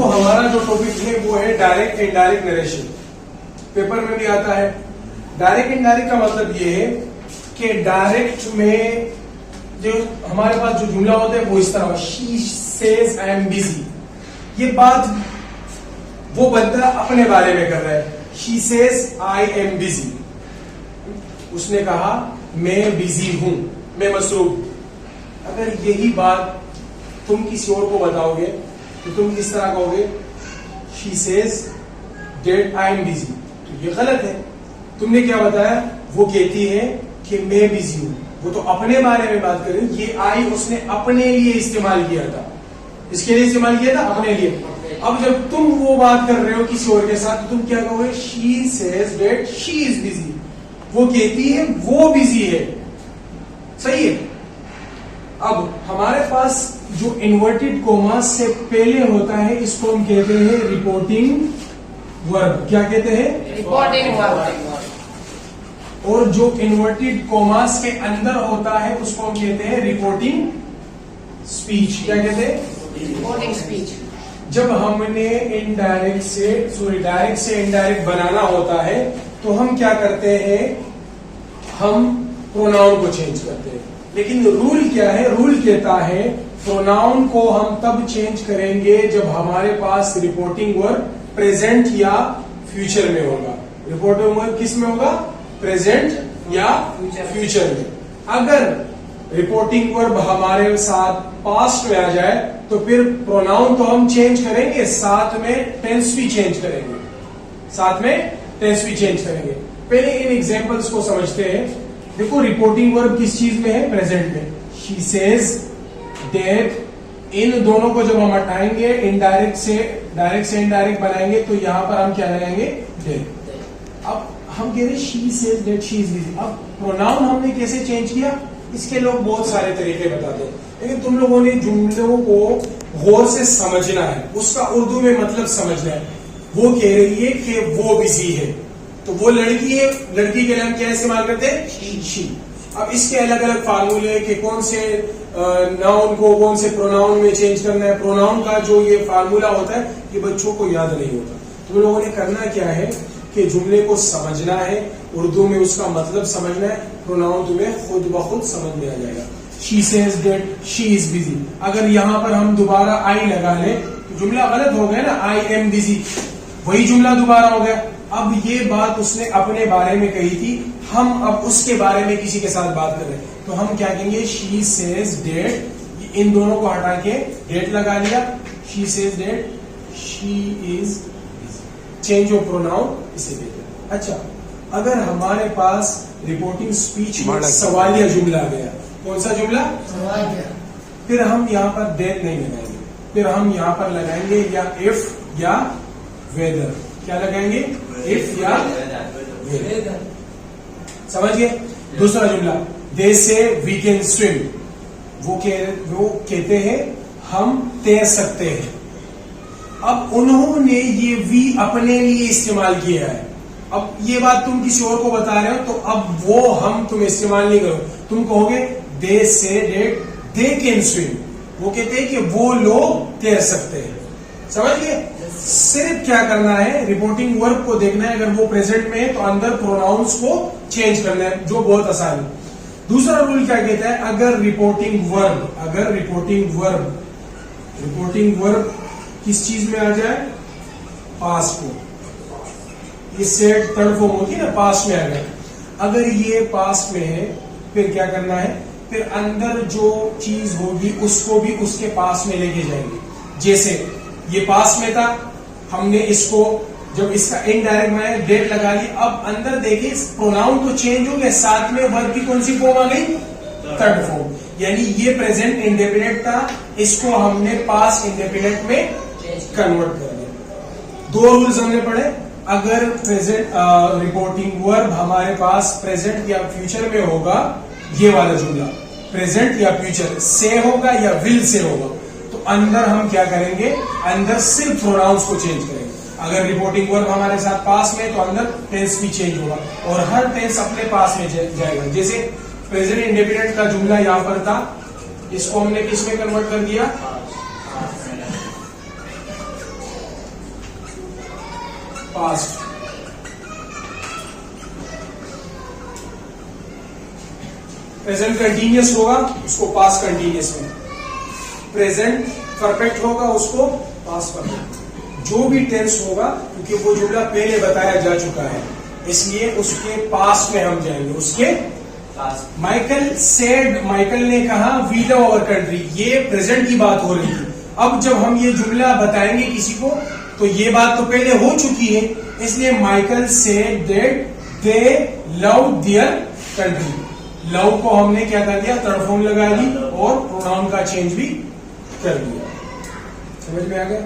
हमारा जो टॉपिक है वो है डायरेक्ट इनडायरेक्ट नरेशन। पेपर में भी आता है। डायरेक्ट इनडायरेक्ट का मतलब ये है कि डायरेक्ट में जो हमारे पास जो जुमला होता है वो इस तरह, she says I am busy. ये बात वो बंदा अपने बारे में कर रहा है, she says I am busy. उसने कहा मैं बिजी हूं, मैं मसरूफ। अगर यही बात तुम किसी और को बताओगे तो तुम किस तरह कहोगे, she says that I am busy. तो ये गलत है। तुमने क्या बताया, वो कहती है कि मैं बिजी हूं। वो तो अपने बारे में बात कर रही है। ये आई उसने अपने लिए इस्तेमाल किया था। इसके लिए इस्तेमाल किया था, अपने लिए। अब जब तुम वो बात कर रहे हो किसी और के साथ तो तुम क्या कहोगे, she says that she is busy. वो कहती है वो बिजी है। सही है। अब हमारे पास जो इन्वर्टेड कोमा से पहले होता है इसको हम कहते हैं रिपोर्टिंग वर्ब। क्या कहते हैं, रिपोर्टिंग वर्ब। और जो इन्वर्टेड कोमास के अंदर होता है उसको हम कहते हैं रिपोर्टिंग स्पीच। क्या कहते हैं, रिपोर्टिंग स्पीच। जब हमने डायरेक्ट से इनडायरेक्ट बनाना होता है तो हम क्या करते हैं, हम प्रोनाउन को चेंज करते हैं। लेकिन रूल क्या है, रूल कहता है प्रोनाउन को हम तब चेंज करेंगे जब हमारे पास रिपोर्टिंग वर्ब प्रेजेंट या फ्यूचर में होगा। रिपोर्टिंग वर्ब किस में होगा, प्रेजेंट या फ्यूचर में। अगर रिपोर्टिंग वर्ब हमारे साथ पास्ट में आ जाए तो फिर प्रोनाउन तो हम चेंज करेंगे, साथ में टेंस भी चेंज करेंगे। पहले इन एग्जांपल्स को समझते हैं। देखो रिपोर्टिंग वर्ब किस चीज में है, प्रेजेंट में। She says that. इन दोनों को जब हम हटाएंगे, डायरेक्ट से इनडायरेक्ट बनाएंगे तो यहां पर हम क्या लगाएंगे, दैट। अब हम कह रहे she says that she is busy. अब प्रोनाउन हमने कैसे चेंज किया, इसके लोग बहुत सारे तरीके बताते हैं, लेकिन तुम लोगों ने जुमलों को गौर से समझना है, उसका उर्दू में मतलब समझना है। वो कह रही है कि वो बिजी है, तो वो लड़की है, लड़की के लिए हम क्या इस्तेमाल करते हैं, शी। अब इसके अलग अलग फार्मूले हैं कि कौन से नाउन को कौन से प्रोनाउन में चेंज करना है। प्रोनाउन का जो ये फार्मूला होता है ये बच्चों को याद नहीं होता। तुम लोगों ने करना क्या है कि जुमले को समझना है, उर्दू में उसका मतलब समझना है, प्रोनाउन तुम्हें खुद ब खुद समझ में आ जाएगा। She says that she is busy. अगर यहां पर हम दोबारा आई लगा लें तो जुमला गलत हो गया ना, आई एम बिजी, वही जुमला दोबारा हो गया। अब ये बात उसने अपने बारे में कही थी, हम अब उसके बारे में किसी के साथ बात कर रहे हैं तो हम क्या कहेंगे, शी सेज दैट। इन दोनों को हटा के डेट लगा लिया, she says that she is, change of pronoun इसे कहते हैं। अच्छा, अगर हमारे पास रिपोर्टिंग स्पीच में सवालिया जुमला आ गया, कौन सा जुमला, सवालिया, फिर हम यहाँ पर दैट नहीं लगाएंगे, फिर हम यहाँ पर लगाएंगे या इफ या वेदर। क्या लगाएंगे, इफ या वेदर। समझ गए। दूसरा जुमला, दे से वी कैन स्विम। वो कहते हैं हम तैर सकते हैं। अब उन्होंने ये वी अपने लिए इस्तेमाल किया है। अब ये बात तुम किसी और को बता रहे हो तो अब वो हम तुम इस्तेमाल नहीं करो, तुम कहोगे दे से डेट दे कैन स्विम। वो कहते हैं कि वो लोग तैर सकते हैं। समझ गए। सिर्फ क्या करना है, रिपोर्टिंग वर्ब को देखना है, अगर वो प्रेजेंट में है तो अंदर प्रोनाउंस को चेंज करना है, जो बहुत आसान है। दूसरा रूल क्या कहता है, अगर रिपोर्टिंग वर्ब किस चीज में आ जाए, पास्ट में, ये सेट थर्ड फॉर्म होती है ना, पास्ट में आ गया। अगर ये पास्ट में है फिर क्या करना है, फिर अंदर जो चीज होगी उसको भी उसके पास में लेके जाएंगे। जैसे ये पास में था, हमने इसको जब इसका इनडायरेक्ट में डेट लगा ली, अब अंदर देखिए प्रोनाउन तो चेंज हो गया, साथ में वर्ब की कौन सी फॉर्म आ गई, थर्ड फॉर्म। यानी ये प्रेजेंट इंडेफिनिट था, इसको हमने पास्ट इंडेफिनिट में कन्वर्ट कर दिया। दो रूल्स हमने पढ़े। अगर प्रेजेंट रिपोर्टिंग वर्ब हमारे पास प्रेजेंट या फ्यूचर में होगा, ये वाला जुमला प्रेजेंट या फ्यूचर से होगा या विल से होगा, तो अंदर हम क्या करेंगे, अंदर सिर्फ प्रोनाउंस को चेंज करेंगे। अगर रिपोर्टिंग वर्ब हमारे साथ पास में तो अंदर टेंस भी चेंज होगा और हर टेंस अपने पास में जाएगा। जैसे प्रेजेंट इंडेफिनिट का जुमला यहां पर था, इसको हमने किस में कन्वर्ट कर दिया, पास्ट। प्रेजेंट कंटिन्यूअस होगा उसको पास्ट कंटिन्यूअस में, प्रेजेंट परफेक्ट होगा उसको पास्ट परफेक्ट। जो भी टेंस होगा, क्योंकि वो जुमला पहले बताया जा चुका है, इसलिए उसके पास्ट में हम जाएंगे, उसके माइकल सेड, माइकल ने कहा वी लव आवर कंट्री, ये प्रेजेंट की बात हो रही थी। अब जब हम ये जुमला बताएंगे किसी को तो ये बात तो पहले हो चुकी है, इसलिए Michael said that they love their country. Love को हमने क्या कर दिया, थर्ड फॉर्म लगा दी और प्रोनाउन का चेंज भी कर दिया। समझ में आ गया।